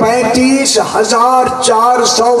35,400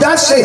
10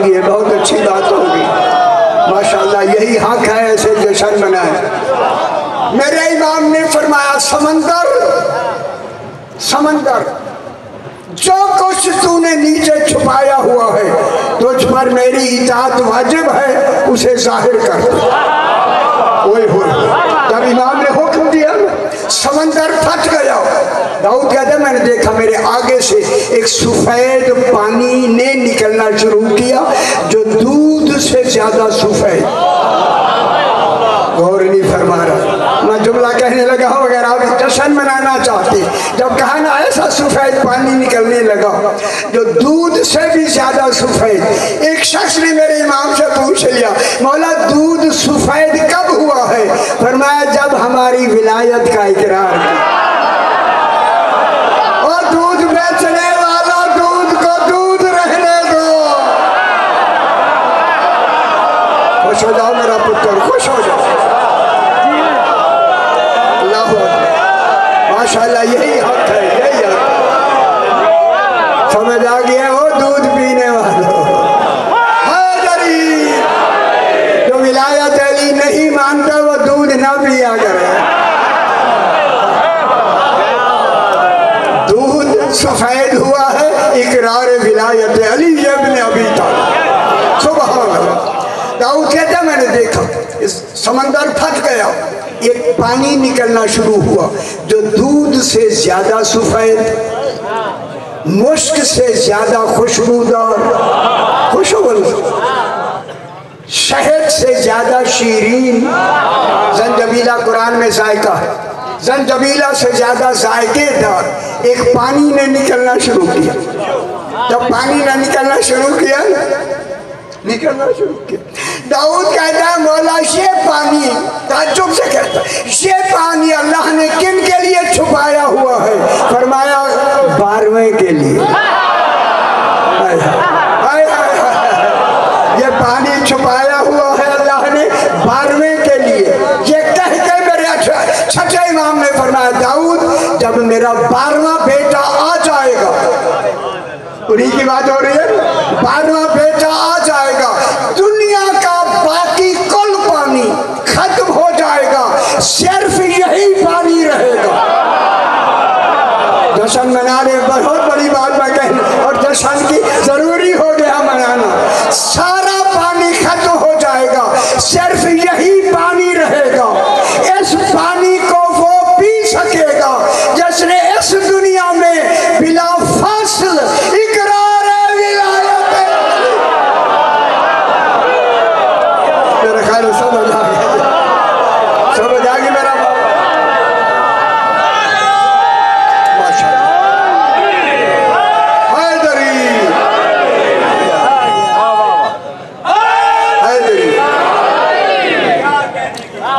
گئی ہے، بہت اچھی بات ہوگی ماشاءاللہ، یہی حق ہے ایسے جشن منائے۔ میرے امام نے فرمایا سمندر جو کچھ تو نے نیچے چھپایا ہوا ہے تجھ پر میری اطاعت واجب ہے، اسے ظاہر کر دو۔ جب امام نے حکم دیا سمندر پھٹ گیا، داؤد کہتا ہے میں نے دیکھا میرے آگے سے ایک سفید پانی نے نکلنا شروع کیا جو دودھ سے زیادہ سفید۔ غور نہیں فرما رہا، میں جملہ کہنے لگا ہوں اگر آپ جشن منانا چاہتے، جب کہا نا ایسا سفید پانی نکلنے لگا جو دودھ سے بھی زیادہ سفید۔ ایک شخص نے میرے امام سے پوچھ لیا مولا دودھ سفید کب ہوا ہے؟ فرمایا جب ہماری ولایت کا اقرار کیا۔ اور دودھ بیچنے والا دودھ کو دودھ رہنے دو۔ خوش ہو جاؤ میرا پتر، خوش ہو جاؤ۔ ماشاءاللہ یہی حق ہے، یہی حق ہے۔ سمجھ آ گیا وہ دودھ پینے والوں، حیدری جو ولایت علی نہیں مانتا وہ دودھ نہ پیا کرے۔ دودھ سفید ہوا ہے اقرار ولایت علی ابن ابی طالب۔ سبحان اللہ۔ داؤد کہتا میں نے دیکھا سمندر پھٹ گیا، ایک پانی نکلنا شروع ہوا جو دودھ سے زیادہ سفید، مشک سے زیادہ خوشبودار، شہد سے زیادہ شیرین، زنجبیلہ قرآن میں ذائقہ ہے، زنجبیلہ سے زیادہ ذائقے دار ایک پانی نے نکلنا شروع کیا۔ جب پانی نے نکلنا شروع کیا داؤد کہتا ہے مولا یہ پانی، تعجب سے کہتا ہے یہ پانی اللہ نے کن کے لیے چھپایا ہوا ہے؟ فرمایا 12ویں کے لیے۔ یہ پانی چھپایا ہوا ہے اللہ نے 12ویں کے لیے۔ یہ کہہ کے میرے چھٹے امام نے فرمایا داؤد جب میرا 12واں بیٹا آ جائے گا، انہی کی بات ہو رہی ہے، 12واں بیٹا آ جائے گا دنیا کا باقی کل پانی ختم ہو جائے گا، صرف یہی پانی رہے گا۔ جشن منانے بہت بڑی بات میں کہنا، اور جشن کی ضروری ہو گیا منانا۔ سارا پانی ختم ہو جائے گا، صرف یہی پانی رہے گا۔ اس پانی کو وہ پی سکے گا جس نے اس دنیا میں بلا فاصل اقرار ولایت۔ میرے خیال سمجھ آ گئی میرا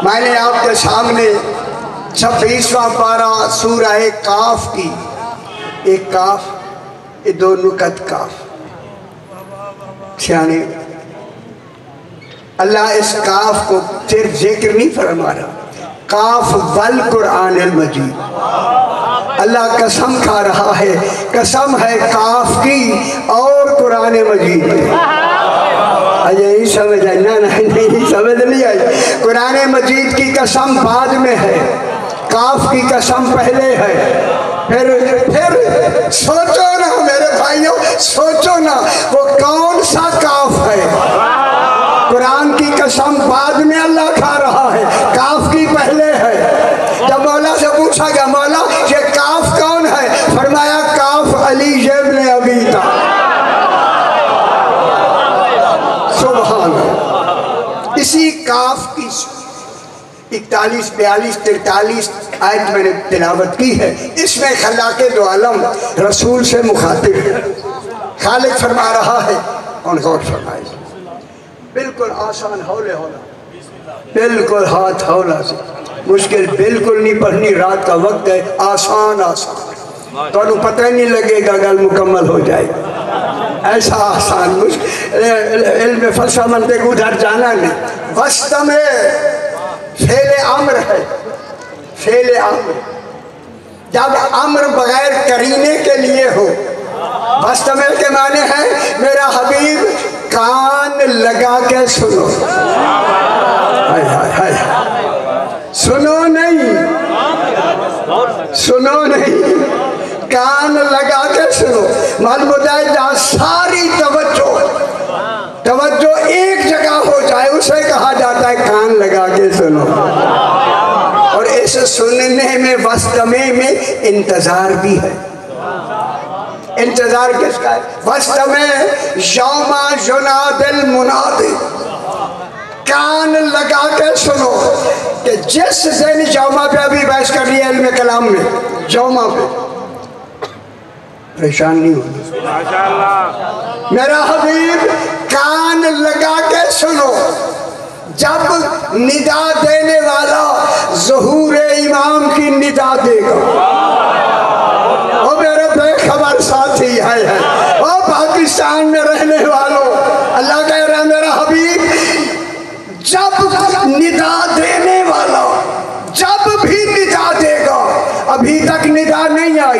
میں نے آپ کے سامنے 26واں پارہ سورہ کاف کی، ایک کاف، یہ دو نکت کاف، سیانے اللہ اس کاف کو صرف ذکر نہیں فرما رہا، کاف والقرآن المجید۔ اللہ قسم کھا رہا ہے، قسم ہے کاف کی اور قرآن مجید کی۔ یہی سمجھ آئی؟ نہیں سمجھ نہیں آئی۔ قرآن مجید کی قسم بعد میں ہے، کاف کی قسم پہلے ہے۔ پھر سوچو نا میرے بھائیوں، سوچو نا وہ کون سا کاف ہے؟ قرآن کی قسم بعد میں اللہ کھا رہا ہے، کاف کی پہلے ہے۔ جب مولا سے پوچھا گیا مولا یہ کاف کون ہے؟ فرمایا کاف علی ابن ابی طالب۔ سبحان اللہ۔ اسی کاف کی 41، 42، 43 آیت میں نے تلاوت کی ہے، اس میں خلاق دو عالم رسول سے مخاطب ہے، خالق فرما رہا ہے، اور غور فرمائے بالکل آسان، ہولے ہولا، بالکل ہاتھ ہولا سے، مشکل بالکل نہیں پڑھنی، رات کا وقت ہے، آسان آسان، تو انہوں پتہ نہیں لگے گا گل مکمل ہو جائے گا، ایسا آسان مشکل۔ علم فلسفہ منطق ادھر جانا نہیں۔ وسط میں فعل امر ہے، فعل امر جب امر بغیر کرینے کے لیے ہو، وسط میں کے معنی ہے میرا حبیب کان لگا کے سنو. سنو نہیں, کان لگا کے سنو. معلوم ہوتا ہے جہاں ساری توجہ ایک جگہ ہو جائے اسے کہا جاتا ہے کان لگا کے سنو. اور اس سننے میں وسطمے میں انتظار بھی ہے. انتظار کس کا ہے؟ وسطمے یوم یناد المنادی. کان لگا کے سنو کہ جس دن یوم پہ ابھی بحث کر رہی ہے علم کلام میں, یوم پہ پریشان نہیں ہوگی. میرا حبیب کان لگا کے سنو جب ندا دینے والا ظہور امام کی ندا دے گا. او میرے بے خبر ساتھی ہے, او پاکستان میں رہنے والوں, اللہ کہہ رہا ہے میرا حبیب جب ندا دینے والا جب بھی ندا دے گا. ابھی تک ندا نہیں آئی.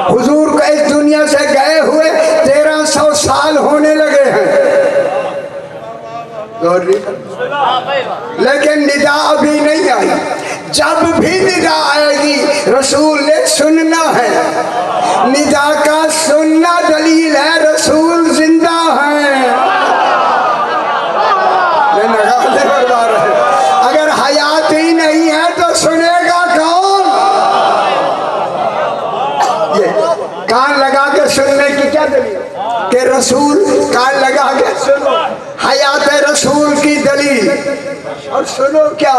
حضور کو اس دنیا سے گئے ہوئے 1300 سال ہونے لگے ہیں, لیکن ندا ابھی نہیں آئی. جب بھی ندا آئے گی رسول نے سننا ہے. ندا کا سننا دلیل ہے رسول زندہ ہیں. اگر حیات ہی نہیں ہے تو سنے گا کون؟ یہ کان لگا کے سننے کی کیا دلیل کہ رسول کان لگا کے سنو, حیات رسول کی دلیل. اور سنو کیا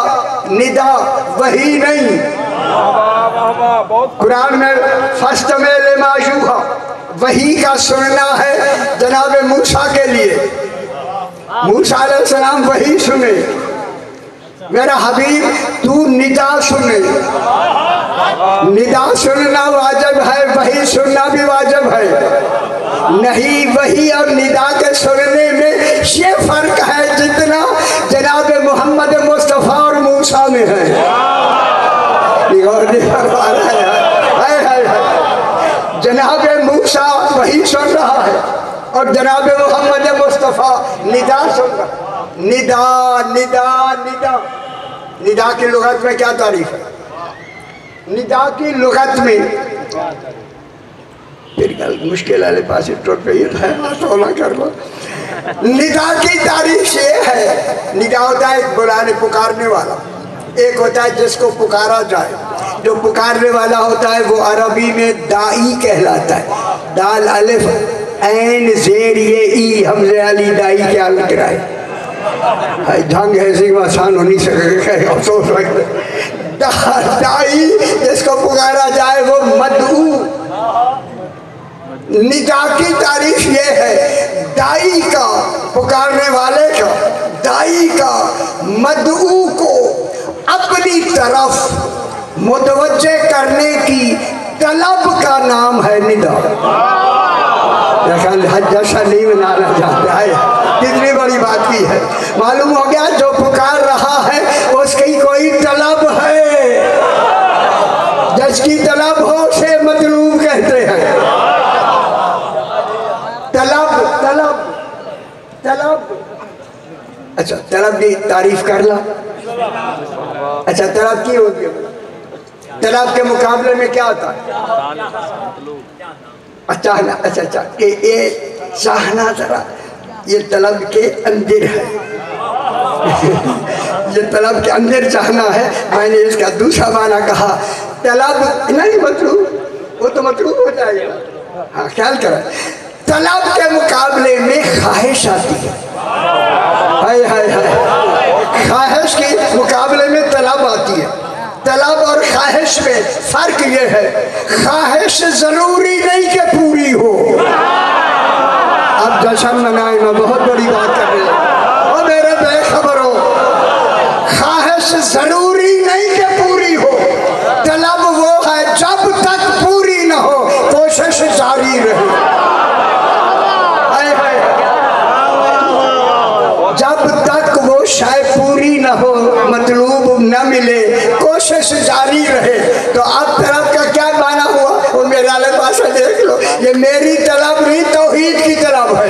ندا وہی نہیں. قرآن میں فاستمع لما یوحیٰ وہی کا سننا ہے جناب موسیٰ کے لیے. موسیٰ علیہ السلام وہی سنے. میرا حبیب تو ندا سنے. ندا سننا واجب ہے, وہی سننا بھی واجب ہے. نہیں وہی اور ندا کے سننے میں یہ فرق ہے جتنا جناب محمد مصطفیٰ اور موسیٰ میں ہے. جناب موسیٰ وہی سن رہا ہے اور جناب محمد مصطفیٰ ندا سن رہا ہے. ندا ندا ندا ندا کی لغت میں کیا تعریف ہے؟ ندا کی لغت میں پھر مشکل والے پاس ٹوٹ پہ یہ تولا کر لو. ندا کی تعریف یہ ہے, ندا ہوتا ہے ایک بلانے پکارنے والا, ایک ہوتا ہے جس کو پکارا جائے. جو پکارنے والا ہوتا ہے وہ عربی میں دائی کہلاتا ہے. دال الف عین زیر یہ ای حمزہ علی دائی کیا لگ رہا ہے. جھنگ ایسی آسان ہو نہیں سکے, افسوس رکھتے. دائی جس کو پکارا جائے وہ مدعو. ندا کی تعریف یہ ہے دائی کا, پکارنے والے کا, دائی کا مدعو کو اپنی طرف متوجہ کرنے کی طلب کا نام ہے ندا. حج جیسا نہیں منانا چاہتا ہے, کتنی بڑی بات کی ہے. معلوم ہو گیا جو پکار رہا ہے اس کی کوئی طلب ہے. جس کی طلب ہو اسے مطلوب کہتے ہیں. طلب اچھا طلب کی تعریف کر لا. اچھا طلب کی ہوتی ہے؟ طلب کے مقابلے میں کیا ہوتا ہے؟ چاہنا. اچھا کہ یہ چاہنا ذرا یہ طلب کے اندر ہے. یہ طلب کے اندر چاہنا ہے. میں نے اس کا دوسرا معنی کہا طلب نہیں مطلوب, وہ تو مطلوب ہو جائے گا. ہاں خیال کریں, طلب کے مقابلے میں خواہش آتی ہے. خواہش کے مقابلے میں طلب آتی ہے. طلب اور خواہش میں فرق یہ ہے خواہش ضروری نہیں کہ پوری ہو. اب جشن منائیں, میں بہت بڑی بات کر رہے ہیں اور میرے بے خبر ہو. خواہش ضروری نہیں کہ پوری ہو. طلب وہ ہے جب تک پوری نہ ہو کوشش جاری رہے. جب تک وہ شے پوری نہ ہو, مطلوب نہ ملے, کوشش جاری رہے. تو اب طلب کا کیا معنی ہوا؟ وہ میرا لباس دیکھ لو, یہ میری طلب نہیں توحید کی طلب ہے.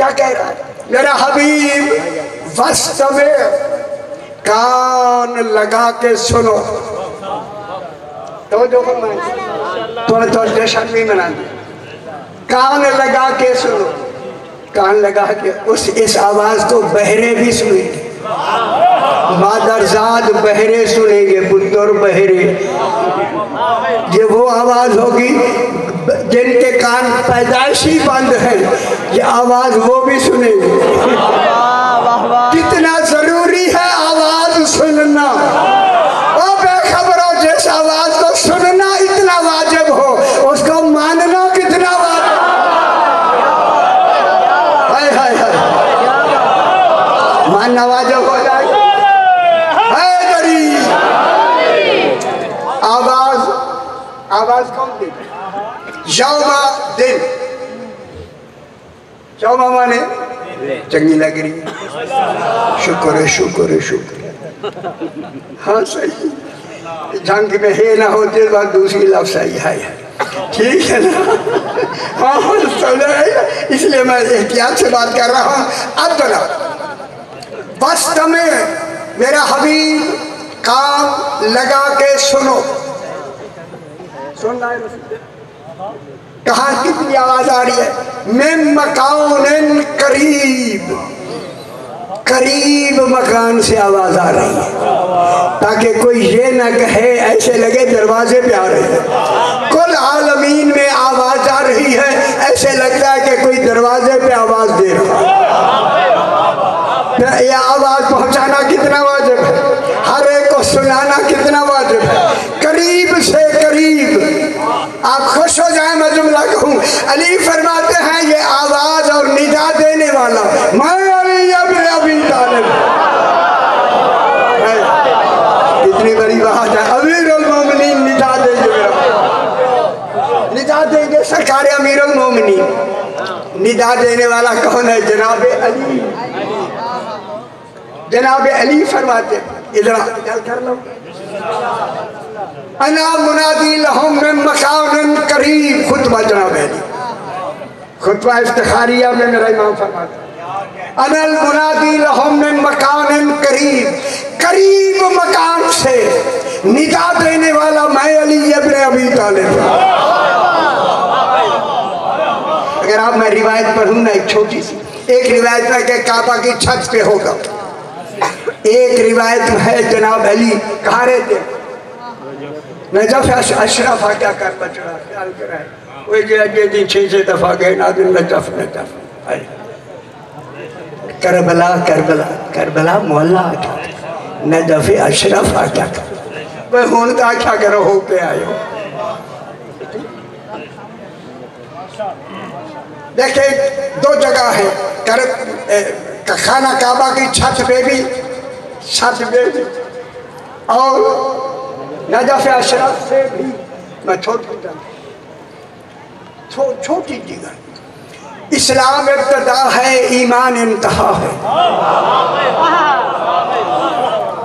کیا کہہ رہا ہے میرا حبیب؟ وسط میں کان لگا کے سنو. تو جو تھوڑا جشن بھی منا دیا. کان لگا کے سنو. کان لگا کے اس آواز کو بہرے بھی سنیں گے. مادرزاد بہرے سنیں گے، پتر بہرے. یہ وہ آواز ہوگی جن کے کان پیدائشی بند ہیں، یہ آواز وہ بھی سنیں گے. کتنا ضروری ہے آواز سننا. او بے خبرو، جس آواز کو سننا اتنا واجب ہو، اس کو ماننا کتنا واجب. ہائے ہائے ہائے، ماننا واجب ہو جائے. آواز کون دی؟ یوم دن. یوم مانے چنگی لگ رہی. شکر ہے شکر ہے شکر. ہاں صحیح. جنگ میں ہے نہ ہوتے بعد دوسری لفظ آئی ہے. ٹھیک ہے نا؟ ہاں اس لیے میں احتیاط سے بات کر رہا ہوں. اب جناب وسط میں میرا حبیب کام لگا کے سنو. سن رہا ہے کہاں کتنی آواز آ رہی ہے؟ من مکان قریب. قریب مکان سے آواز آ رہی ہے تاکہ کوئی یہ نہ کہے ایسے لگے دروازے پہ آ رہی ہے. کل عالمین میں آواز آ رہی ہے ایسے لگتا ہے کہ کوئی دروازے پہ آواز دے رہا ہے. یہ آواز پہنچانا کتنا واجب ہے، ہر ایک کو سنانا کتنا واجب ہے. قریب سے قریب. آپ خوش ہو جائیں میں جملہ کہوں. علی فرماتے ہیں یہ آواز اور ندا دینے والا میں علی ابن ابی طالب. اتنی بڑی بات ہے. امیر المومنین ندا دیں گے، ندا دیں گے سرکار امیر المومنین. ندا دینے والا کون ہے؟ جناب علی. جناب علی فرماتے ادھر چل کر لو. انا منادی لہم من مکان قریب. خطبہ جناب علی، خطبہ افتخاریہ میں میرا امام فرماتا ہے انا المنادی لہم من مکان قریب. قریب مکان سے ندا دینے والا میں علی ابن ابی طالب. اگر آپ میں روایت پڑھوں نا ایک چھوٹی سی، ایک روایت میں کہ کعبہ کی چھت پہ ہوگا. ایک روایت میں ہے جناب علی کہاں رہتے؟ نجف اشرف کیا کر بچڑا خیال کر رہا ہے. وہ یہ دن 6 دفعہ گئے northern Najaf Najaf. Karbala Karbala Karbala مولا کیا کر، نجف اشرف کیا کر. وہ ہونتا کیا کرو ہو کے آئے ہو. دیکھیں دو جگہ ہے، خانہ کعبہ کی چھت پہ بھی، چھت پہ بھی، اور نجف اشرف سے بھی. میں چھوٹی جگہ. اسلام ابتدا ہے، ایمان انتہا ہے.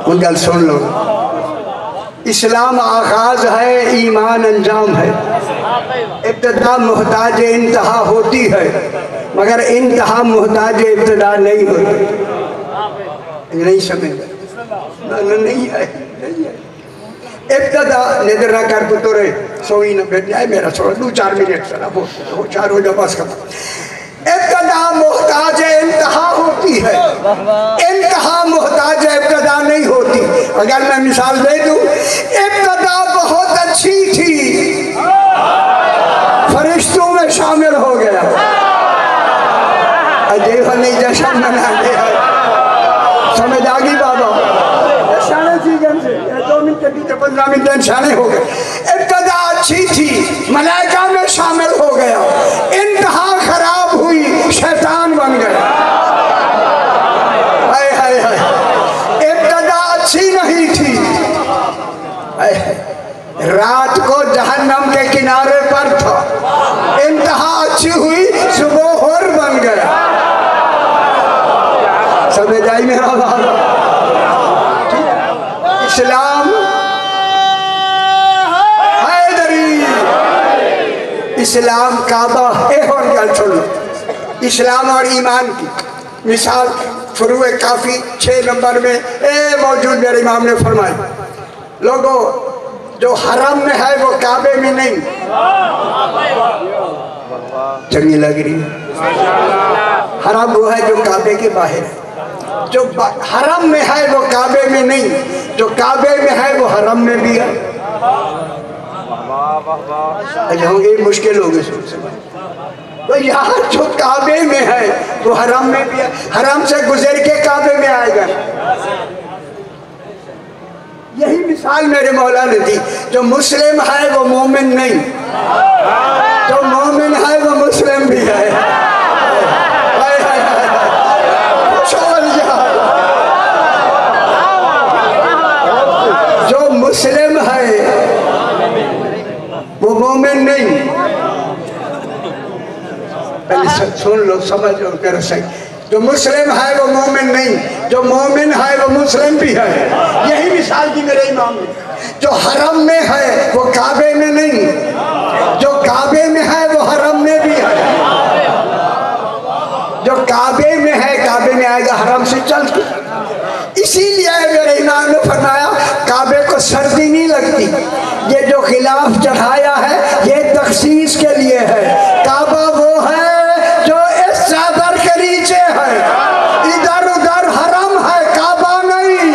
ان گل سن لو. اسلام آغاز ہے، ایمان انجام ہے. ابتدا محتاج انتہا ہوتی ہے مگر انتہا محتاج ابتدا نہیں ہوتی. نہیں سمجھ نہیں ہے. ابتدا نظر نہ کر پترے سوئی نہ بیٹھ جائے میرا چھوڑا 2-4 منٹ سنا ہو چار ہو جا بس کم. ابتدا محتاج انتہا ہوتی ہے، انتہا محتاج ابتدا نہیں ہوتی. اگر میں مثال دے دوں، ابتدا بہت اچھی تھی، فرشتوں میں شامل ہو گیا. عجیب نہیں جشن منا گیا. سمجھ آگی بابا؟ شانے تھی گن سے 2 منٹ کے بیچے 15 منٹ شانے ہو گئے. ابتدا اچھی تھی، ملائکہ میں شامل ہو گیا. انتہا خراب ہوئی، شیطان بن گیا. ابتدا اچھی نہیں تھی. رات کو جہنم کے کنارے پر تھا، انتہا اچھی ہوئی، صبح ہور بن گیا. سمجھ آئی میرا بابا؟ اسلام حیدری، اسلام کعبہ ہے. اور گل چھوڑو، اسلام اور ایمان کی مثال فروع کافی 6 نمبر میں موجود میرے امام نے فرمائی، لوگوں جو حرم میں ہے وہ کعبے میں نہیں، چنگی لگ رہی ہے، حرم وہ ہے جو کعبے کے باہر ہے، جو حرم میں ہے وہ کعبے میں نہیں، جو کعبے میں ہے وہ حرم میں بھی ہے۔ اچھا ہوں گے مشکل ہوگی تو یہاں جو کعبے میں ہے وہ حرم میں بھی ہے، حرم سے گزر کے کعبے میں آئے گا۔ یہی مثال میرے مولا نے دی، جو مسلم ہے وہ مومن نہیں، جو مومن ہے وہ مسلم بھی ہے۔ جو مسلم ہے وہ مومن نہیں، پہلے سن لو سمجھ لو کر صحیح، جو مسلم ہے وہ مومن نہیں، جو مومن ہے وہ مسلم بھی ہے۔ یہی مثال دی میرے امام نے، جو حرم میں ہے وہ کعبے میں نہیں، جو کعبے میں ہے وہ حرم میں بھی ہے، جو کعبے میں ہے کعبے میں آئے گا حرم سے چل کے۔ اسی لیے میرے امام نے فرمایا کعبے کو سردی نہیں لگتی، یہ جو خلاف چڑھایا ہے یہ تخصیص کے لیے ہے، کعبہ وہ ہے جو اس چادر کے نیچے ہے، ادھر ادھر حرم ہے کعبہ نہیں،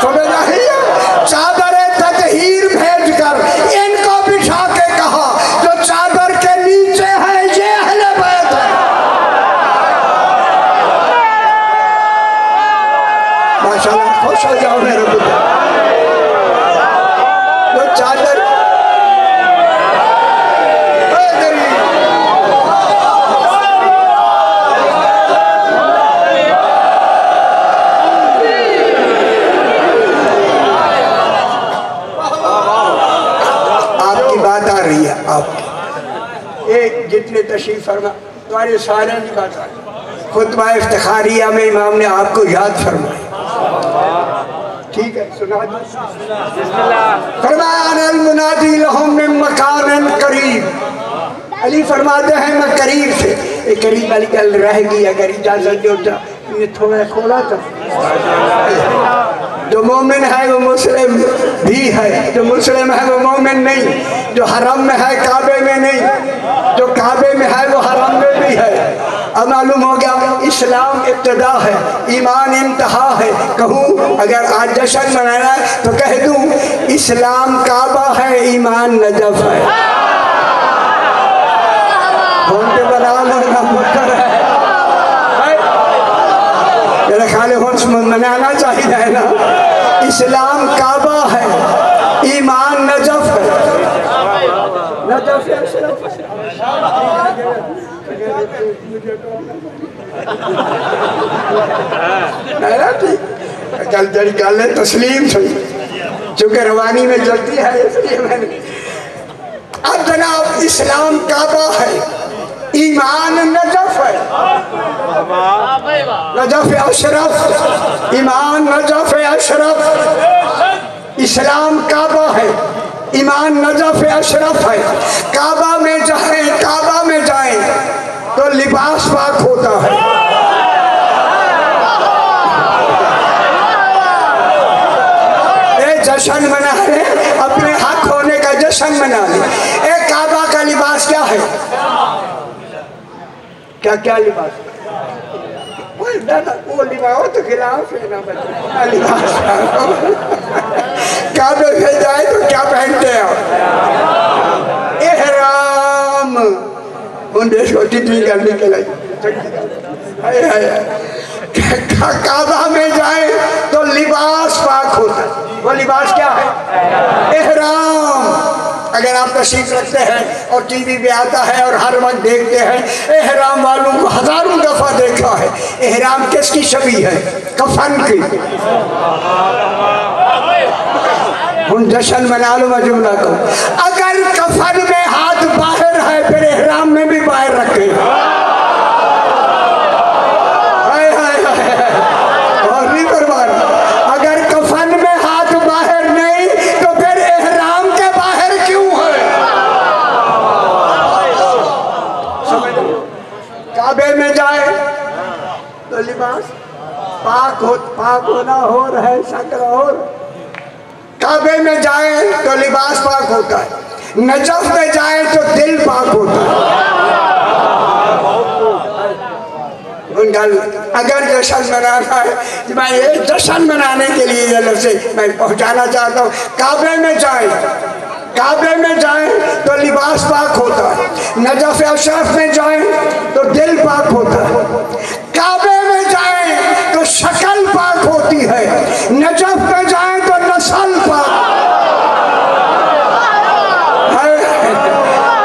سمجھ رہی ہے؟ چادر تطہیر بھیج کر ان کو بچھا کے کہا جو چادر کے نیچے ہے یہ اہل بیت ہے۔ ماشاءاللہ خوش ہو جاؤ میرے پتر، جو چادر جتنے تشریف فرما تمہارے سارے کی بات آ رہی، خطبہ افتخاریہ میں امام نے آپ کو یاد فرمایا، ٹھیک ہے سنا فرمایا انا المنادی لہم من مکان قریب، علی فرماتے ہیں میں قریب سے، ایک قریب علی گل رہ گئی اگر اجازت دو یہ تھوڑا کھولا تھا، جو مومن ہے وہ مسلم بھی ہے، جو مسلم ہے وہ مومن نہیں، جو حرم میں ہے کعبے میں نہیں، جو کعبے میں ہے وہ حرم میں بھی ہے۔ اب معلوم ہو گیا اسلام ابتدا ہے، ایمان انتہا ہے۔ کہوں اگر آج جشن منانا ہے تو کہہ دوں اسلام کعبہ ہے، ایمان نجف ہے۔ ہونٹے بنا لگنا مکر ہے، میرے خیال منانا چاہیے نا، اسلام کعبہ ہے، ایمان نجف ہے۔ نجف ہے کل جڑی گل ہے تسلیم تھی چونکہ روانی میں جلتی ہے اس لیے میں نے اب جناب اسلام کعبہ ہے، ایمان نجف ہے، نجف اشرف، ایمان نجف اشرف، اسلام کعبہ ہے، ایمان نجف اشرف ہے۔ کعبہ میں جائیں تو لباس پاک ہوتا ہے، جشن منا رہے اپنے حق ہونے کا جشن منا لیں۔ کعبہ کا لباس کیا ہے؟ کیا لباس؟ وہ لباس تو خلاف ہے نا بچے، لباس کعبے میں جائے تو کیا پہنتے ہیں آپ؟ احرام، ان دیشوں جتنی کرنے کے لئے کعبہ میں جائیں تو لباس پاک ہوتا ہے۔ وہ لباس کیا ہے؟ احرام۔ اگر آپ تشریف رکھتے ہیں اور ٹی وی پہ آتا ہے اور ہر وقت دیکھتے ہیں احرام والوں کو ہزاروں دفعہ دیکھا ہے، احرام کس کی شبیہ ہے؟ کفن کی۔ ہن جشن منا لو میں جملہ کو، اگر کفن میں ہاتھ باہر ہے پھر احرام میں بھی باہر رکھے، اور نہیں فرما رہا، اگر کفن میں ہاتھ باہر نہیں تو پھر احرام کے باہر کیوں ہے؟ میں جائے تو لباس پاک ہونا ہو رہے شکل اور کعبے میں جائے تو لباس پاک ہوتا ہے، نجف میں جائے تو دل پاک ہوتا ہے۔ اگر جشن منانا ہے، میں یہ جشن منانے کے لیے یہ لفظ میں پہنچانا چاہتا ہوں، کعبے میں جائیں تو لباس پاک ہوتا ہے، نجف اشرف میں جائیں تو دل پاک ہوتا ہے، کعبے میں جائیں تو شکل پاک ہوتی ہے، نجف میں جائیں تو نسل پاک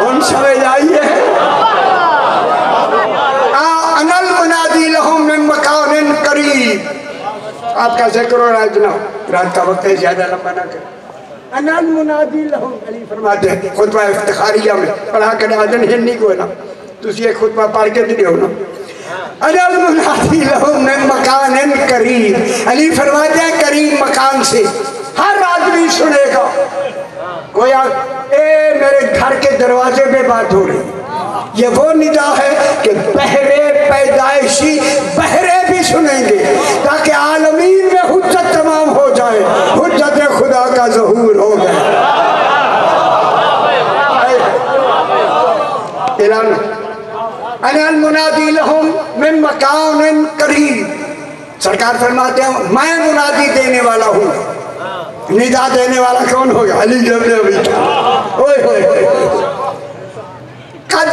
ان سمجھ آئیے۔ انل منادی لہم من مکان قریب، آپ کا ذکر ہو رہا ہے جناب، رات کا وقت ہے زیادہ لمبا نہ کریں۔ انل منادی لہم، علی فرماتے ہیں خطبہ افتخاریہ میں پڑھا کر آدن ہنی کو ہے نا، تو اسی ایک خطبہ پڑھ کے دے ہو نا، انل منادی لہم من مکان قریب، علی فرماتے ہیں قریب مکان سے ہر آدمی سنے گا، گویا اے میرے گھر کے دروازے پہ بات ہو رہی، یہ وہ ندا ہے کہ بہرے پیدائشی بہرے بھی سنیں گے تاکہ عالمین میں حجت تمام ہو جائے، حجت خدا کا ظہور ہو گئے۔ اعلان انا المنادی لہم من مکان قریب، سرکار فرماتے ہیں میں منادی دینے والا ہوں، ندا دینے والا کون ہوگا؟ علی جب نے ابھی ہوئے قد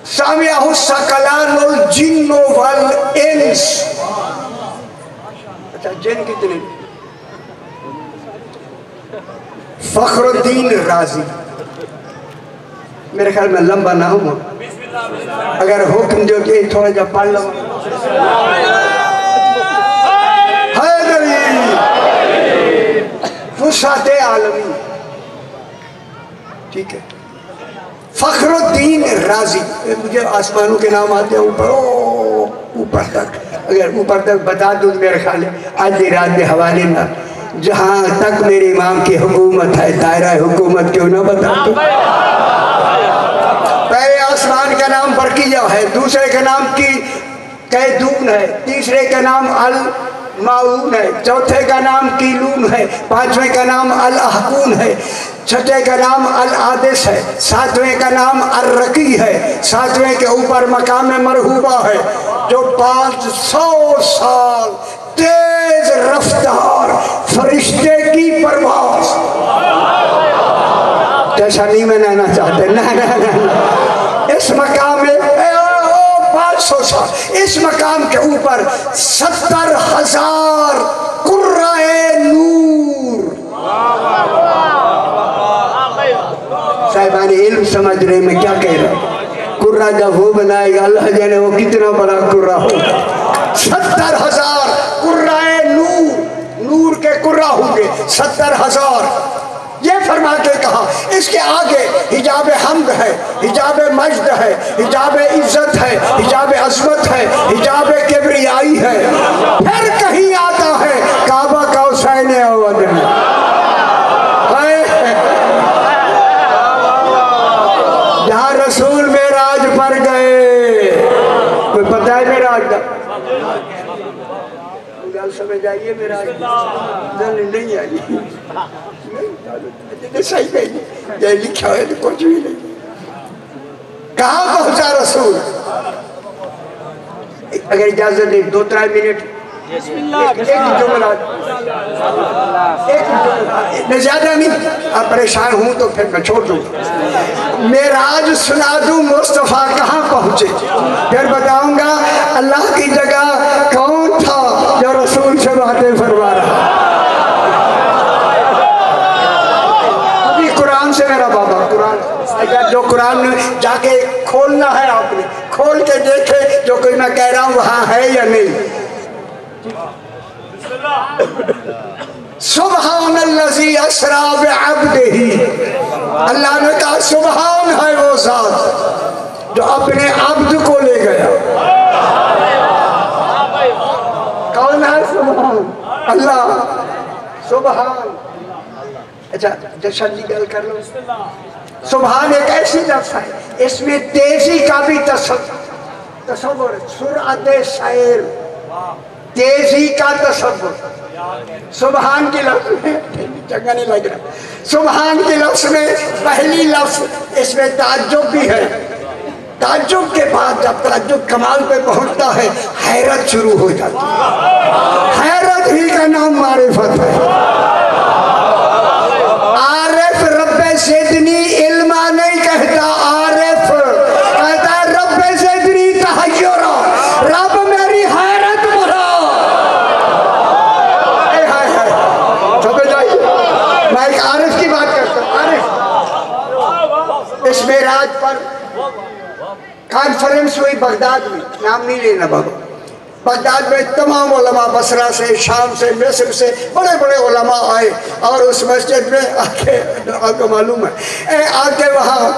سامعہ الثقلان الجن والانس، اچھا جن کتنے؟ فخر الدین رازی، میرے خیال میں لمبا نہ ہوں، اگر حکم جو کہ تھوڑا جا پڑھ لوں، حیدری وسعت عالمی، ٹھیک ہے، فخر الدین رازی، مجھے آسمانوں کے نام آتے ہیں اوپر تک، اگر اوپر تک بتا دوں میرے خیال ہے آج دی رات کے حوالے نہ، جہاں تک میرے امام کی حکومت ہے دائرہ حکومت کیوں نہ بتا دوں۔ پہلے آسمان کا نام برقیہ ہے، دوسرے کا نام کی قیدون ہے، تیسرے کا نام المعون ہے، چوتھے کا نام کیلون ہے، پانچویں کا نام الاحقون ہے، چھٹے کا نام العادس ہے، ساتویں کا نام الرقی ہے، ساتویں کے اوپر مقام مرحوبہ ہے جو 500 سال تیز رفتار فرشتے کی پرواز، جیسا نہیں منانا چاہتے، نہ اس مقام میں 500 سال، اس مقام کے اوپر 70,000 قرائے نور، صاحبان علم سمجھ رہے میں کیا کہہ رہا ہوں، قرہ جب وہ بنائے گا اللہ جانے وہ کتنا بڑا قرہ ہوگا، 70,000 قرائے نور، نور کے قرہ ہوں گے 70,000، یہ فرما کے کہا اس کے آگے حجاب حمد ہے، حجاب مجد ہے، حجاب عزت ہے، حجاب عظمت ہے، حجاب کبریائی ہے، پھر کہیں آتا ہے کعبہ کا حسین اول میں، جہاں رسول معراج پر گئے، کوئی پتہ ہے معراج کا؟ سمجھ آئیے معراج نہیں آئی، صحیح نہیں، یہ لکھا ہے تو کچھ بھی نہیں، کہاں پہنچا رسول؟ اگر اجازت دیں 2-3 منٹ، ایک جملہ، میں زیادہ نہیں، آپ پریشان ہوں تو پھر میں چھوڑ دوں، معراج سنا دوں مصطفیٰ کہاں پہنچے، پھر بتاؤں گا اللہ کی جگہ کون تھا جو رسول سے باتیں فرما رہا۔ ابھی قرآن سے میرا بابا، قرآن جو قرآن جا کے کھولنا ہے، آپ نے کھول کے دیکھے جو کوئی میں کہہ رہا ہوں وہاں ہے یا نہیں۔ سبحان الذی اسریٰ بعبدہ، اللہ نے کہا سبحان ہے وہ ذات جو اپنے عبد کو لے گیا، کون ہے سبحان؟ اللہ سبحان۔ اچھا جشن کی گل کر لو، سبحان ایک ایسی لفظ ہے اس میں تیزی کا بھی تصور سرعت سیر تیزی کا تصور سبحان کے لفظ میں چنگا نہیں لگ رہا سبحان کے لفظ میں پہلی لفظ اس میں تعجب بھی ہے تعجب کے بعد جب تعجب کمال پہ پہنچتا ہے حیرت شروع ہو جاتی ہے حیرت ہی کا نام معرفت ہے عارف رب زدنی علما نہیں کہتا عارف کہتا ہے رب زدنی تحیرا رب میری حیرت بڑھا سمجھ آئیے میں ایک عارف کی بات کرتا ہوں عارف اس معراج پر کانفرنس ہوئی بغداد میں نام نہیں لینا بابا بغداد میں تمام علماء بصرہ سے شام سے مصر سے بڑے بڑے علماء آئے اور اس مسجد میں آکے آپ کو معلوم ہے آکے وہاں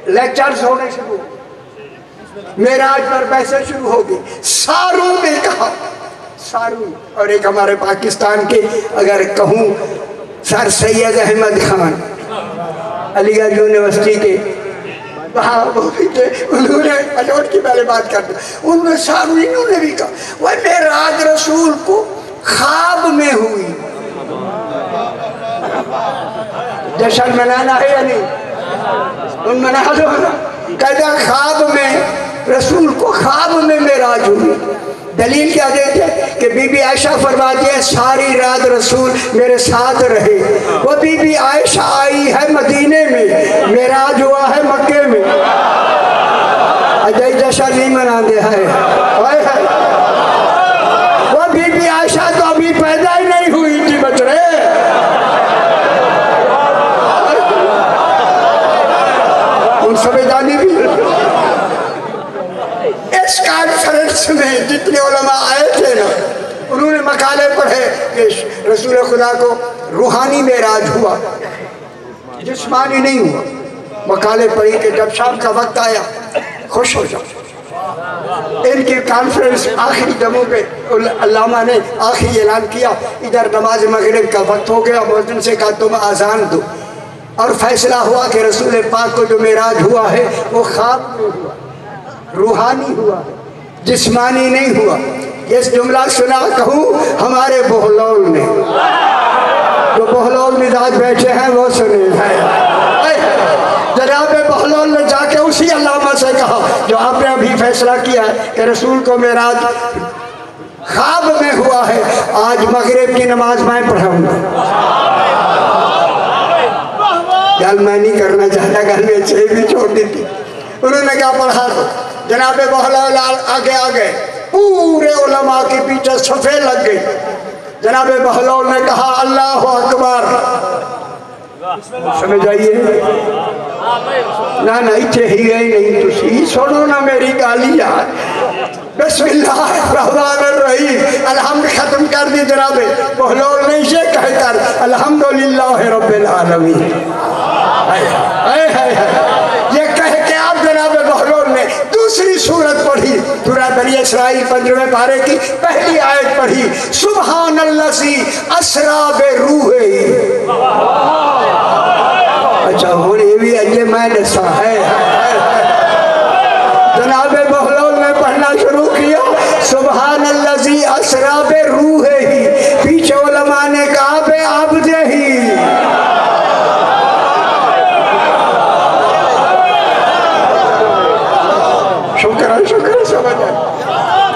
لیکچرز ہونے شروع معراج پر بحثیں شروع ہو گئی ساروں نے کہا ساروں اور ایک ہمارے پاکستان کے اگر کہوں سر سید احمد خان علی گڑھ یونیورسٹی کے وہاں وہ بھی تھے انہوں نے اجوٹ کی پہلے بات کرتے ان میں ساروں نے بھی کہا وہ معراج رسول کو خواب میں ہوئی جشن منانا ہے یا نہیں ان منا دو کہتا خواب میں رسول کو خواب میں معراج ہوئی دلیل کیا دیتے کہ بی بی عائشہ فرماتی ہے ساری رات رسول میرے ساتھ رہے وہ بی بی عائشہ آئی ہے مدینے میں معراج ہوا ہے مکے میں اجائی جشن نہیں منا دے ہے وہ بی بی عائشہ تو ابھی پیدا ہی نہیں ہوئی تھی بچ رہے ان سمجھانی بھی اس کانفرنس میں جتنے علماء آئے تھے نا انہوں نے مقالے پڑھے کہ رسول خدا کو روحانی معراج ہوا جسمانی نہیں ہوا مقالے پڑھی کہ جب شام کا وقت آیا خوش ہو جاؤ ان کی کانفرنس آخری دموں پہ علامہ نے آخری اعلان کیا ادھر نماز مغرب کا وقت ہو گیا مؤذن سے کہا تم اذان دو اور فیصلہ ہوا کہ رسول پاک کو جو معراج ہوا ہے وہ خواب میں ہوا روحانی ہوا جسمانی نہیں ہوا یہ جملہ سنا کہوں ہمارے بہلول نے جو بہلول مزاج بیٹھے ہیں وہ سنے ہیں جناب بہلول نے جا کے اسی علامہ سے کہا جو آپ نے ابھی فیصلہ کیا ہے کہ رسول کو معراج خواب میں ہوا ہے آج مغرب کی نماز میں پڑھاؤں گا گل میں نہیں کرنا چاہتا گل میں چھ بھی چھوڑ دی تھی انہوں نے کہا پڑھا دو جناب بہلول آگے آگے پورے علماء کے پیچھے صفے لگ گئی جناب بہلول نے کہا اللہ اکبر سمجھ آئیے نہ اتھے ہی گئی نہیں تسی سنو نہ میری گالی یار بسم اللہ الرحمن الرحیم الحمد ختم کر دی جناب بہلول نے اسے کہہ کر الحمدللہ رب العالمین یہ کہہ کے آپ جناب بہلول نے دوسری سورت پڑھی سورہ بنی اسرائیل 15ویں پارے کی پہلی آیت پڑھی سبحان الذی اسری بروحہ اچھا ہونے بھی اجے میں دسا ہے جناب بہلول نے پڑھنا شروع کیا سبحان الذی اسری بروحہ پیچھے علماء نے کہا بے عبدہ شکر سمجھ آئے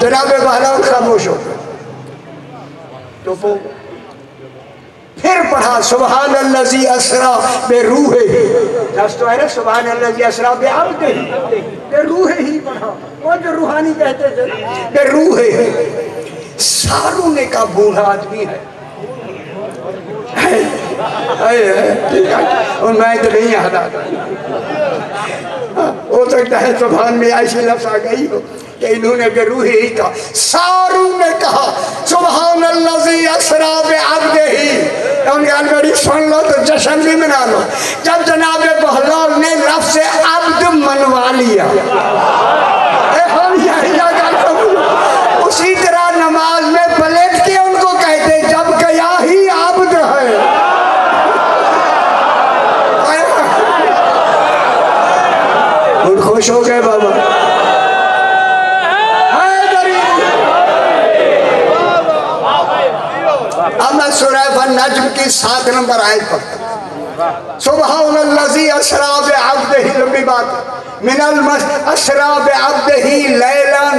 جناب بہلول خاموش ہو تو پھر پڑھا سبحان الذی اسری بروحہ جس تو ہے نا سبحان الذی اسری بعبدہ بروحہ ہی پڑھا وہ جو روحانی کہتے تھے بروحہ ساروں نے کہا بوڑھا آدمی ہے اور میں تو نہیں یاد آتا ہو سکتا ہے سبحان میں ایسی لفظ آ گئی ہو کہ انہوں نے بروحہ ہی کہا ساروں نے کہا سبحان الذی اسری بعبدہ ان کے البری سن لو تو جشن بھی منا لو جب جناب بہلول نے لفظ عبد منوا لیا اسی طرح نماز میں پلٹ کے ان کو کہتے جب کیا ہی عبد ہے ان خوش ہو گئے ہے بابا اب میں سورہ النجم کی 7 نمبر آیت پڑھتا ہوں. سبحان الذی اسریٰ بعبدہ، لمبی بات، من المسجد اسریٰ بعبدہ لیلاً.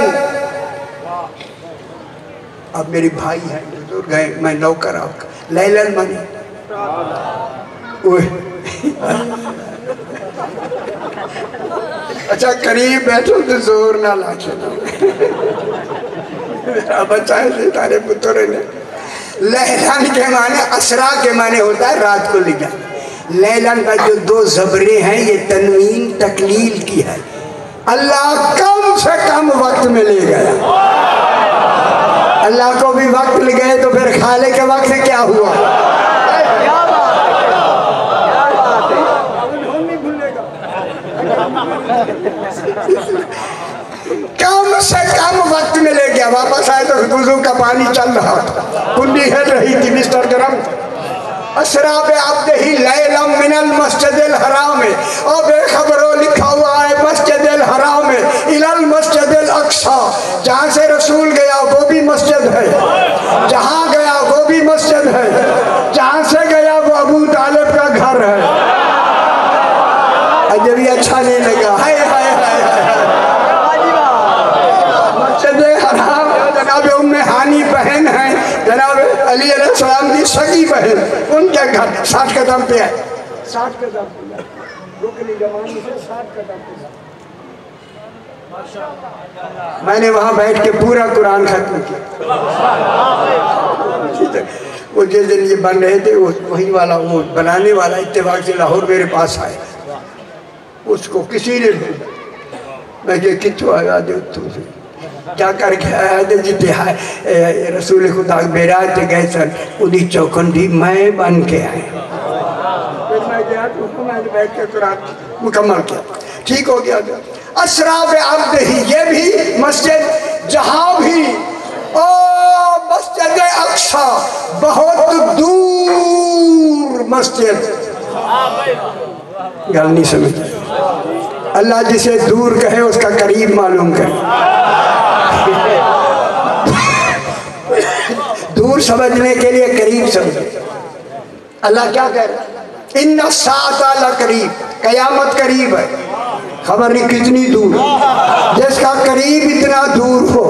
اب میری بھائی ہیں بزرگ ہیں، میں نوکر آپ کا. لیلاً مانی اچھا قریب بیٹھو تو زور نہ لاچنا میرا بچہ ہے ستارے پترے نے. لیلان کے معنی اسرا کے معنی ہوتا ہے رات کو لے جانا. لیلان کا جو 2 زبریں ہیں یہ تنوین تقلیل کی ہے. اللہ کم سے کم وقت میں لے گیا. اللہ کو بھی وقت لے گئے تو پھر خالے کے وقت سے کیا ہوا؟ کم سے کم وقت میں لے گیا. واپس آئے تو وضو کا پانی چل رہا تھا، کنڈی ہل رہی تھی، بستر گرم. اسریٰ بعبدہ لیلاً من المسجد الحرام، اور بے خبروں لکھا ہوا ہے مسجد الحرام الی المسجد الاقصی. جہاں سے رسول گیا وہ بھی مسجد ہے، جہاں گیا وہ بھی مسجد ہے، جہاں سے گیا وہ ابو طالب کا گھر ہے. جب یہ اچھا نہیں لگا. ہائے ہائے مسجد حرام جناب ام ہانی بہن ہیں، جناب علی علیہ السلام کی سگی بہن، ان کے گھر 60 قدم پہ ہے. 60 قدم پہ رکنی جوانی سے 60 قدم پہ. میں نے وہاں بیٹھ کے پورا قرآن ختم کیا. وہ جس دن یہ بن رہے تھے وہی والا وہ بنانے والا اتفاق سے لاہور میرے پاس آئے. اس کو کسی نے بھیجا. میں کہ کتوں آیا دے اتوں سے کیا کر کے آیا دے جتے ہیں رسول خدا بیراج تے گئے سن انہی چوکندی میں بن کے آئے. پھر میں گیا تو میں نے بیٹھ کے قرآن مکمل کیا. ٹھیک ہو گیا. اسریٰ بعبدہ یہ بھی مسجد جہاں بھی مسجد اقصی بہت دور مسجد. گل نہیں سمجھ. اللہ جسے دور کہے اس کا قریب معلوم کرے. دور سمجھنے کے لیے قریب سمجھے. اللہ کیا کہہ رہا ہے؟ ان الساعۃ لقریب، قیامت قریب ہے. خبر نہیں کتنی دور. جس کا قریب اتنا دور ہو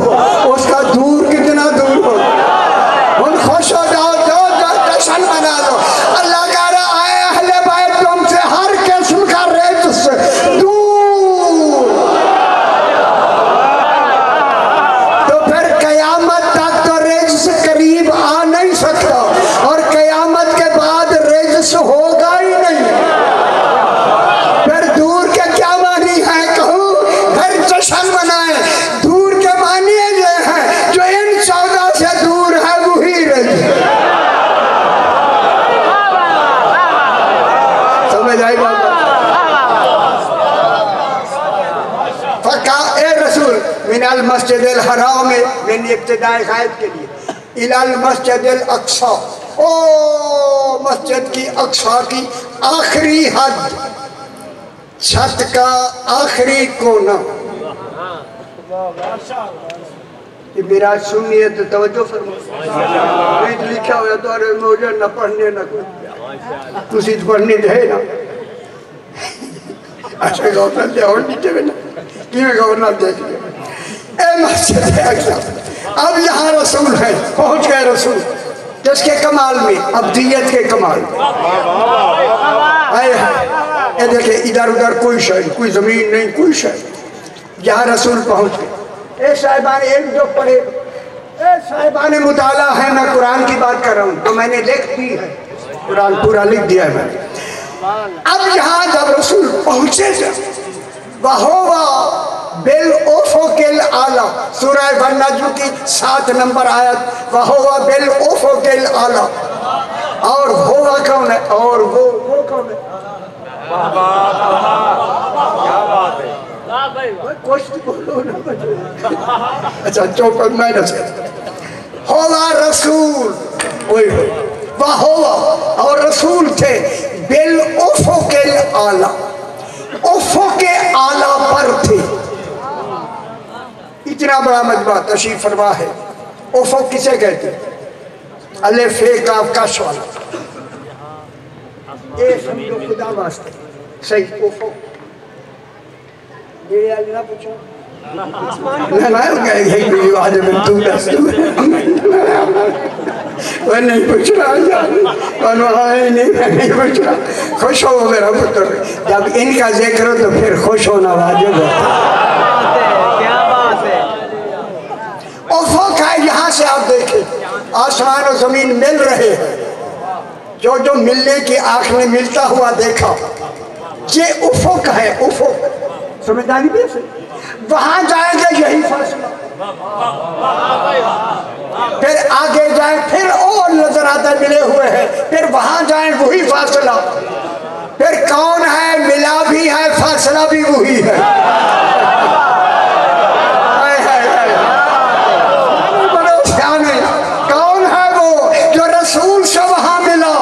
اس کا دور کتنا دور ہو. ان خوش ہو جاؤ جو جشن منا لو. اللہ کہہ رہا ہے اہل بیت تم سے ہر قسم کا رجس دور. تو پھر قیامت تک تو رجس قریب آ نہیں سکتا اور قیامت کے بعد رجس ہوگا ہی نہیں. پھر دور کے کیا معنی ہے کہوں؟ پھر جشن منائیں. دور کے معنی یہ ہے جو ان 14 سے دور ہے وہی رجس. سمجھ آئی بات؟ اے رسول من المسجد الحرام من ابتدائی غائب کے لیے الی المسجد الاقصی، او مسجد کی اقصی کی آخری حد، چھت کا آخری کونا. یہ میرا سنیے تو توجہ فرمائے. لکھا ہوا تو ارے مجھے نہ پڑھنے نہ کچھ تسی تو پڑھنے دے نا. اچھا گورنر دے اور نیچے میں نا کیویں گورنر دیکھ لیا. اے مسجد اقصی. اب یہاں رسول ہے، پہنچ گئے رسول جس کے کمال میں، ابدیت کے کمال میں. اے دیکھیں ادھر ادھر کوئی شاید، کوئی زمین نہیں، کوئی شاید. یہاں رسول پہنچ گئے. اے صاحبان ایک جو پڑھے، اے صاحبان مطالعہ ہے، میں قرآن کی بات کر رہا ہوں تو میں نے لکھ دی ہے، قرآن پورا لکھ دیا ہے میں نے. اب یہاں جب رسول پہنچے وَهُوَ بِالْأُفُقِ الْأَعْلَى، سورہ النجم کی 7 نمبر آیت. وَهُوَ بِالْأُفُقِ الْأَعْلَى. اور ہوا کون ہے؟ اور وہ کون ہے؟ کچھ بولو نا. اچھا چوپڑ میں نہ سے ہوا رسول. وَهُوَ اور رسول تھے بالافق الاعلی، افق اعلیٰ پر تھے. اتنا بڑا مجمع تشریف فرما ہے. افق کسے کہتے ہیں؟ الف کاف کاش والا. اے سمجھو خدا واسطے صحیح افق. میرے آج نہ پوچھو یہی ویڈیو آج میں تو دس وہ نہیں پوچھ رہا نہیں پوچھ رہا. خوش ہو میرا پتر. جب ان کا ذکر ہو تو پھر خوش ہونا واجب ہوتا. افق ہے. یہاں سے آپ دیکھیں آسمان و زمین مل رہے ہیں. جو جو ملنے کی آنکھ نے ملتا ہوا دیکھا یہ افق ہے. افق سمجھداری بھی ہے. وہاں جائیں گے یہی فاصلہ. پھر آگے جائیں پھر اور نظر آتا ملے ہوئے ہیں. پھر وہاں جائیں وہی فاصلہ. پھر کون ہے؟ ملا بھی ہے فاصلہ بھی وہی ہے. کون ہے وہ جو رسول سے وہاں ملا؟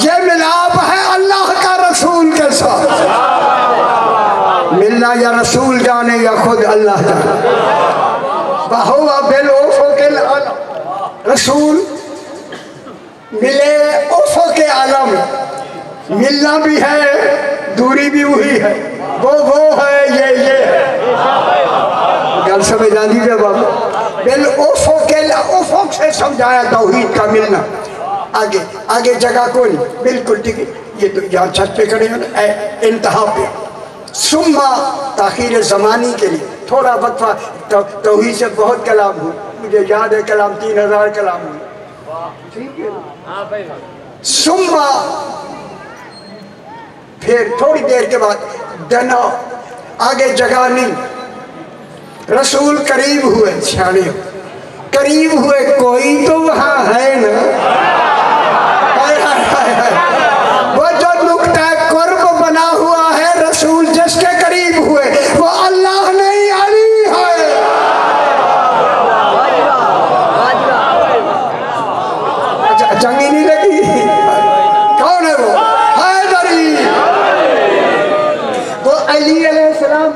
یہ ملاب ہے اللہ کا رسول کے ساتھ. ملنا یا رسول جانے یا خود اللہ جانے. وَهُوَ بِالْأُفُقِ الْأَعْلَىٰ. رسول ملے افق اعلیٰ میں. ملنا بھی ہے دوری بھی وہی ہے. وہ ہے یہ ہے. گل سمجھ آتی ہے بابا. بالافق افق سے سمجھایا توحید کا ملنا. آگے جگہ کوئی نہیں. بالکل ٹھیک ہے. یہ تو یہاں چھت پہ کھڑے ہیں انتہا پہ. ثم تاخیر زمانی کے لیے تھوڑا وقفہ. توحید سے بہت کلام ہوئی. مجھے یاد ہے کلام 3000 کلام ہوئی. ثم پھر تھوڑی دیر کے بعد دنا. آگے جگہ نہیں. رسول قریب ہوئے. سیانے قریب ہوئے. کوئی تو وہاں ہے نا. وہ جو نقطہ قرب بنا ہوا ہے رسول جس کے قریب ہوئے وہ اللہ نہیں علی ہے. چنگی نہیں لگی؟ کون ہے وہ؟ حیدری. وہ علی علیہ السلام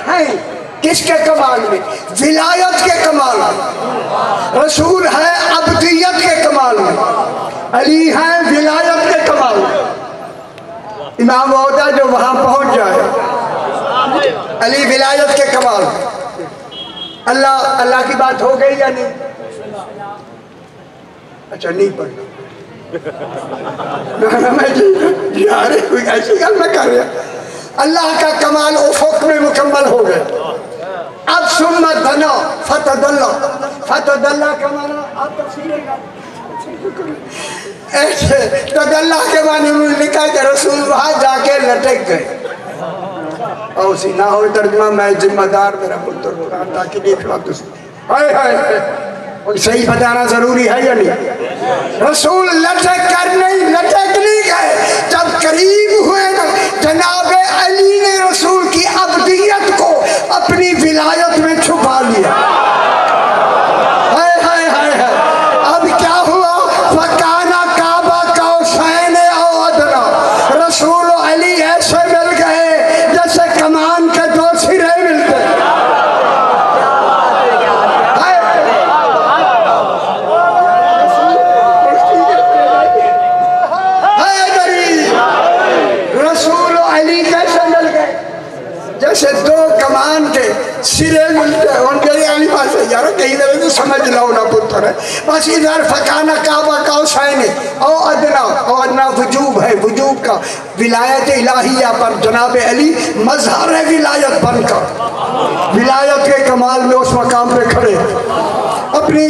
ہیں. کس کے کمال میں؟ ولایت کے کمال میں. رسول ہے عبدیت کے کمال میں. علی ہے ولایت کے کمال میں. امام وہ ہوتا ہے جو وہاں پہنچ جائے. علی ولایت کے کمال میں. اللہ کی بات ہو گئی یا نہیں؟ اچھا نہیں پڑھنا. میں کوئی ایسی گل میں کر رہا. اللہ کا کمال افق میں مکمل ہو گئے. اب ثم دنا فتدلا. فتدلا کا معنی آپ تفسیر تدلا کے معنی میں لکھا کہ رسول وہاں جا کے لٹک گئے. اور اسی نہ ہو ترجمہ میں ذمہ دار میرا پتر ہوگا تاکہ دیکھ لو تو صحیح بتانا ضروری ہے یا نہیں؟ رسول لٹک کر نہیں گئے. جب قریب ہوئے نا جناب علی نے رسول کی عبدیت کو اپنی ولایت میں چھپا لیا. اب کیا ہوا؟ فَكَانَ قَابَ قَوْسَيْنِ أَوْ أَدْنَىٰ. رسول و علی ایسے مل گئے جیسے کمان کے دو سرے ملتے. جیسے دو کمان کے سرے ملتے ہیں. ان کے لیے بات ہے یار کہیں دے تو سمجھ لو نا پتر ہے بس. ادھر فکانہ کعبہ قوسین او ادنا وجوب ہے. وجوب کا ولایت الہیہ پر جناب علی مظہر ولایت بن کر ولایت کے کمال میں اس مقام پہ کھڑے. اپنی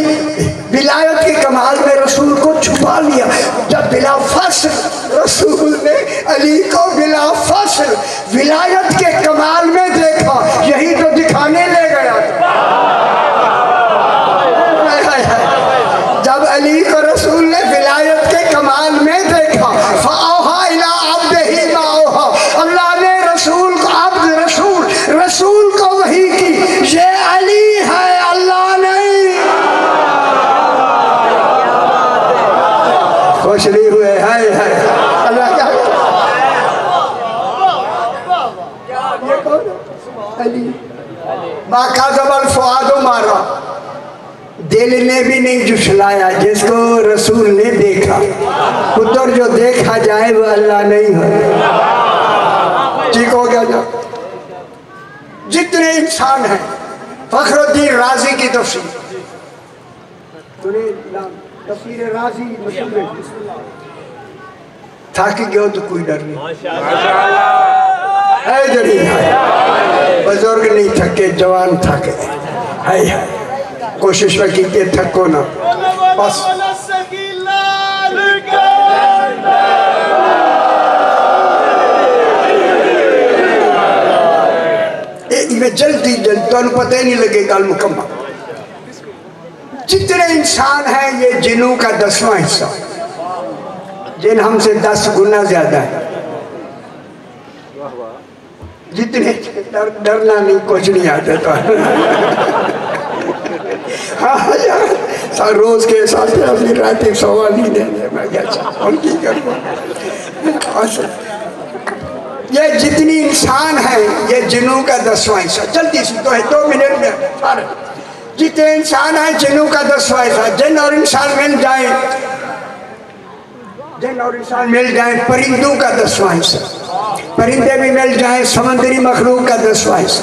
ولایت کے کمال میں رسول کو چھپا لیا. جب بلا فاصل رسول نے علی کو بلا فاصل ولایت کے کمال میں دیکھا. یہی تو دکھانے لے گیا. جب علی کو رسول نے ولایت کے کمال میں دیکھا فَأَوْحَىٰ إِلَىٰ عَبْدِهِ مَا أَوْحَىٰ. اللہ نے رسول کو رسول کو وحی کی. یہ علی ہے اللہ نہیں. خوش نہیں ہوئے. اللہ کیا نہیں باقا زبل فؤادو مارا دل نے بھی نہیں جھٹلایا جس کو رسول نے دیکھا پتر جو دیکھا جائے وہ اللہ نہیں ہے ٹھیک ہو گیا جو جتنے انسان ہیں فخر الدین رازی کی تفسیر تفسیر رازی تھاک گئے ہو تو کوئی ڈر نہیں اے جڑی بزرگ نہیں تھکے جوان تھکے کوشش میں کیتے تھکو نہ بس میں جلدی تو انہوں پتہ ہی نہیں لگے گا مکمل جتنے انسان ہیں یہ جنوں کا 10واں حصہ جن ہم سے 10 گنا زیادہ ہے جتنے ڈرنا نہیں کچھ نہیں آتا تو روز کے ساتھ اپنی راتیں سوال نہیں دینے میں کیا چاہتا ہوں کی کروں یہ جتنی انسان ہیں یہ جنوں کا 10واں حصہ جلدی سے تو ہے 2 منٹ میں جتنے انسان ہیں جنوں کا 10واں حصہ جن اور انسان مل جائیں پرندوں کا 10واں حصہ پرندے بھی مل جائیں سمندری مخلوق کا 10واں حصہ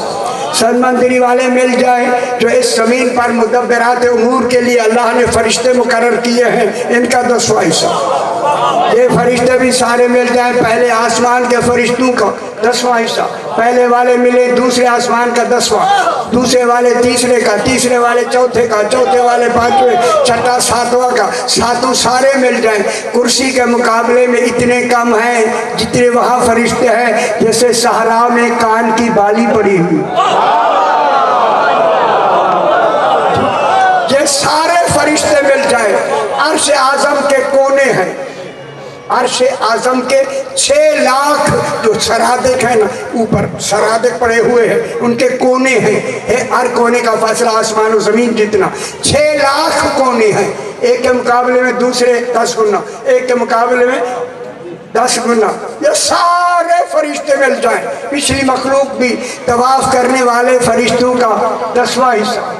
سمندری والے مل جائیں جو اس زمین پر مدبرات امور کے لیے اللہ نے فرشتے مقرر کیے ہیں ان کا 10واں حصہ یہ فرشتے بھی سارے مل جائیں پہلے آسمان کے فرشتوں کا 10واں حصہ پہلے والے ملے دوسرے آسمان کا 10واں دوسرے والے تیسرے کا تیسرے والے چوتھے کا چوتھے والے 5ویں چھٹا 7واں کا 7 سارے مل جائیں کرسی کے مقابلے میں اتنے کم ہیں جتنے وہاں فرشتے ہیں جیسے صحرا میں کان کی بالی پڑی ہوئی یہ سارے فرشتے مل جائیں عرش اعظم کے کونے ہیں عرش اعظم کے 6 لاکھ جو سرادق ہیں نا اوپر سرادق پڑے ہوئے ہیں ان کے کونے ہیں ہر کونے کا فاصلہ آسمان و زمین جتنا 6 لاکھ کونے ہیں ایک کے مقابلے میں دوسرے 10 گنا ایک کے مقابلے میں 10 گنا یہ سارے فرشتے مل جائیں پچھلی مخلوق بھی طواف کرنے والے فرشتوں کا 10واں حصہ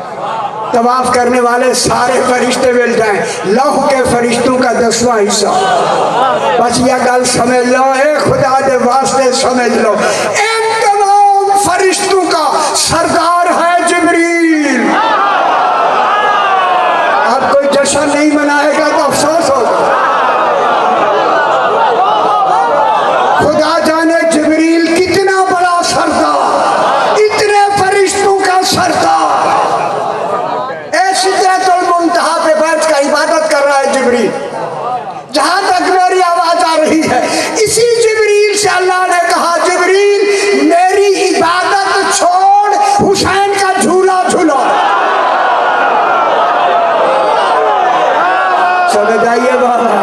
طواف کرنے والے سارے فرشتے مل جائیں لوح کے فرشتوں کا 10واں حصہ بس یہ گل سمجھ لو اے خدا دے واسطے سمجھ لو ان تمام فرشتوں کا سردار ہے جبریل اب کوئی جشن نہیں منائے گا تو افسوس ہوگا خدا جانے جبریل کتنا بڑا سردار اتنے فرشتوں کا سردار سدرۃ المنتہا پہ بیٹھ کر عبادت کر رہا ہے جبریل جہاں تک میری آواز آ رہی ہے اسی جبریل سے اللہ نے کہا جبریل میری عبادت چھوڑ حسین کا جھولا جھولا سمجھ آئیے بابا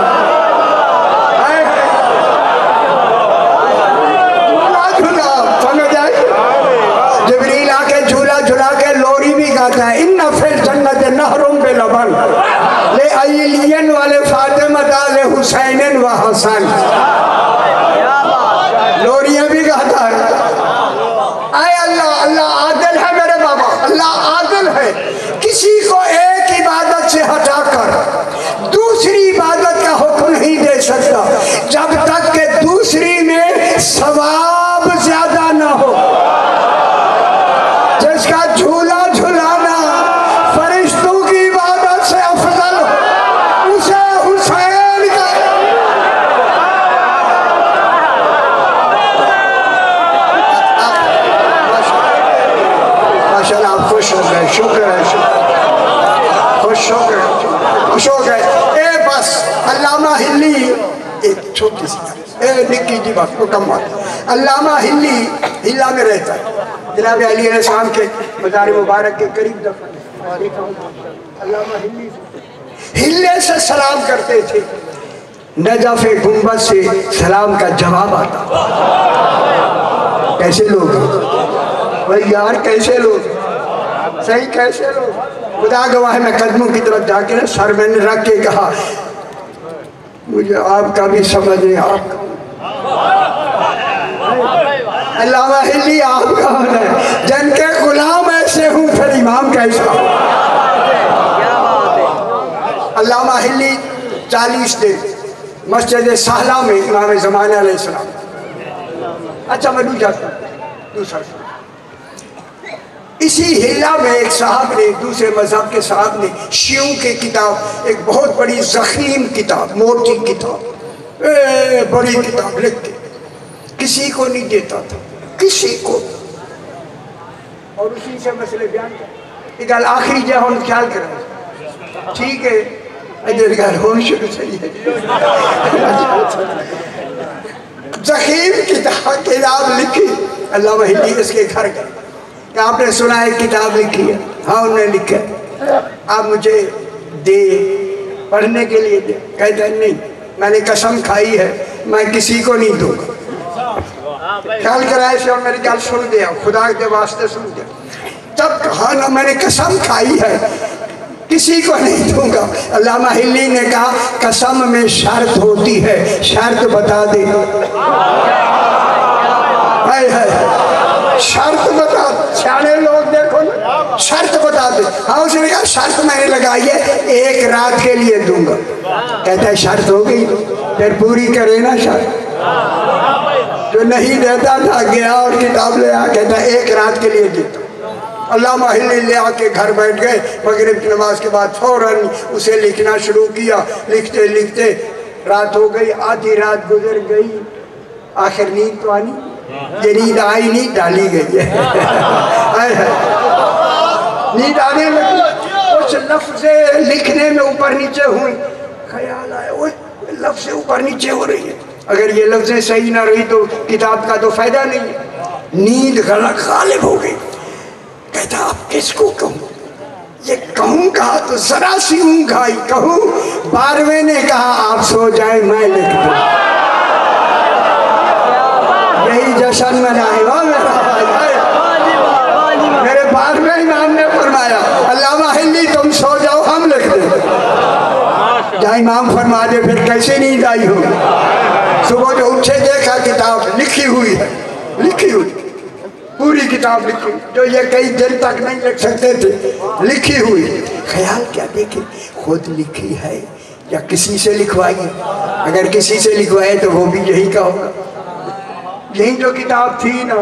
جھولا سمجھ آئیے جبریل آ کے جھولا جھولا کے لوری بھی گاتا ہے ان فی الجنت نہروں بے لبن لے علیین والے فاطمہ لے حسین و حسن لوریاں بھی گاتا ہے اے اللہ اللہ عادل ہے میرے بابا اللہ عادل ہے کسی کو ایک عبادت سے ہٹا کر دوسری عبادت کا حکم نہیں دے سکتا جب تک کہ دوسری میں ثواب زیادہ نہ ہو جس کا جھولا جھلانا فرشتوں کی عبادت سے افضل ہو اسے حسین کا ماشاءاللہ آپ خوش ہو گئے شکر ہے خوش ہو گئے اے بس علامہ ہلی ایک چھوٹی سی نکی جی بات مکمل علامہ ہلی ہلا میں رہتا ہے جناب علی علیہ السلام کے مزار مبارک کے قریب دفن علامہ ہلے سے سلام کرتے تھے نجف گنبد سے سلام کا جواب آتا کیسے لوگ بھائی یار کیسے لوگ صحیح کیسے لوگ خدا گواہ میں قدموں کی طرف جا کے سر میں نے رکھ کے کہا مجھے آپ کا بھی سمجھ ہے آپ کا علامہ ہلی آپ کون ہے؟ جن کے غلام ایسے ہوں پھر امام کیسا؟ علامہ ہلی 40 دن مسجد سہلہ میں امام زمانہ علیہ السلام. اچھا میں دوسرا اسی ہلا میں ایک صاحب نے، دوسرے مذہب کے صاحب نے شیعوں کی کتاب، ایک بہت بڑی ضخیم کتاب، موٹی کتاب، بڑی کتاب لکھ کے کسی کو نہیں دیتا تھا، کسی کو، اور اسی سے مسئلے بیان کر ایک گل آخری جا ہوں خیال کریں. ٹھیک ہے ادھر گل ہون شروع صحیح ہے. ضخیم کتاب لکھی علامہ ہلی اس کے گھر گئے کہ آپ نے سنا ہے کتاب لکھی ہے؟ ہاں انہوں نے لکھا ہے. آپ مجھے دے پڑھنے کے لیے دے. کہتے ہیں نہیں، میں نے قسم کھائی ہے میں کسی کو نہیں دوں گا. خیال کرائے سے اور میری گل سن دیا، خدا کے واسطے سن دیا. تب کہا نا میں نے قسم کھائی ہے کسی کو نہیں دوں گا. علامہ ہلی نے کہا قسم میں شرط ہوتی ہے، شرط بتا دے. شرط بتا، سیانے لوگ دیکھو نا، شرط بتا دے. ہاں اس نے کہا شرط میں نے لگائی ہے 1 رات کے لیے دوں گا. کہتا ہے شرط ہو گئی پھر پوری کرے نا شرط. جو نہیں دیتا تھا گیا اور کتاب لے آ، کہتا ہے 1 رات کے لیے دیتا. علامہ ہلی لے آ کے گھر بیٹھ گئے. مغرب کی نماز کے بعد فوراً اسے لکھنا شروع کیا. لکھتے لکھتے رات ہو گئی، آدھی رات گزر گئی. آخر نیند تو آنی، یہ نیند آئی نہیں، ڈالی گئی ہے. نیند آنے لگی، کچھ لفظ لکھنے میں اوپر نیچے ہوئی. خیال آیا وہ لفظ اوپر نیچے ہو رہی ہے، اگر یہ لفظیں صحیح نہ رہی تو کتاب کا تو فائدہ نہیں ہے. نیند غالب ہو گئی. کہتا اب کس کو کہوں؟ یہ کہوں گا تو ذرا سی اونگ آئی، کہوں؟ 12ویں نے کہا آپ سو جائیں میں لکھ دوں. یہی جشن منائے گا میرے 12ویں امام نے فرمایا علامہ ہلی تم سو جاؤ ہم لکھ دیں. جہاں امام فرما دے پھر کیسے نیند آئی ہو. صبح جو اٹھے دیکھا کتاب لکھی ہوئی ہے، لکھی ہوئی پوری کتاب لکھی، جو یہ کئی دن تک نہیں لکھ سکتے تھے، لکھی ہوئی. خیال کیا دیکھیں خود لکھی ہے یا کسی سے لکھوائی. اگر کسی سے لکھوائے تو وہ بھی یہی کا ہوگا. یہی جو کتاب تھی نا.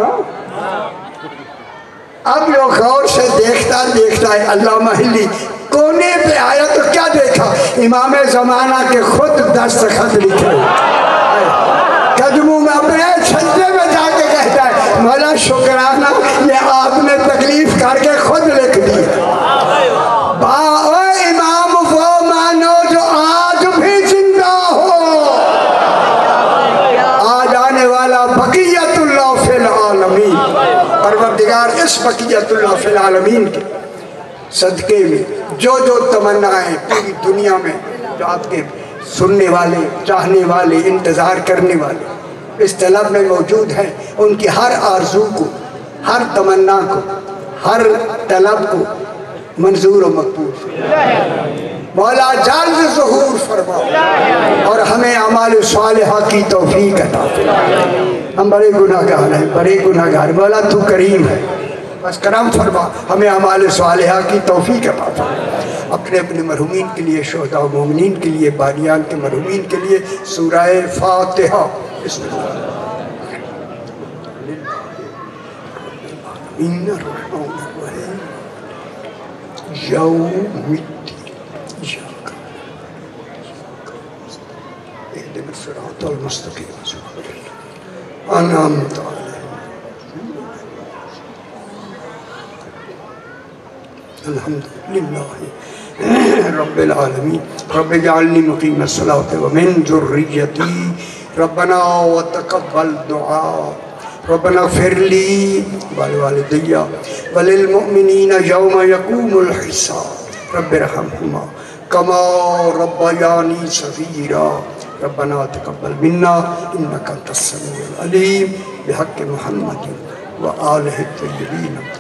اب جو غور سے دیکھتا دیکھتا ہے علامہ ہلی کونے پہ آیا تو کیا دیکھا؟ امام زمانہ کے خود دستخط لکھے قدموں میں اپنے چھجے میں جا کے کہتا ہے مولا شکرانہ یہ آپ نے تکلیف کر کے خود لکھ دی. امام وہ مانو جو آج بھی زندہ ہو، آج آنے والا بقیت اللہ فی العالمین. پروردگار اس بقیت اللہ فی العالمین کے صدقے میں جو تمنائیں پوری دنیا میں جو آپ کے سننے والے، چاہنے والے، انتظار کرنے والے اس طلب میں موجود ہیں، ان کی ہر آرزو کو، ہر تمنا کو، ہر طلب کو منظور و مقبول مولا جلد ظہور فرما اور ہمیں اعمال صالحہ کی توفیق عطا فرما. ہم بڑے گناہگار ہیں، بڑے گناہگار. مولا تو کریم ہے، بس کرم فرما، ہمیں اعمال صالحہ کی توفیق عطا فرما. اپنے مرحومین کے لیے، شہداء و مومنین کے لیے، بانیان کے مرحومین کے لیے سورہ فاتحہ. بسم اللہ الرحمن الرحیم. یوم الدین اهدنا الصراط المستقیم انعمت علیہم الحمد للہ رب العالمین. رب اجعلنی مقیم الصلاة ومن ذریتی ربنا وتقبل دعاء. ربنا اغفر لي ولوالدي وللمؤمنين يوم يقوم الحساب. رب ارحمهما كما ربياني صغيرا. ربنا تقبل منا انك انت السميع العليم بحق محمد وآله الطيبين الطاهرين.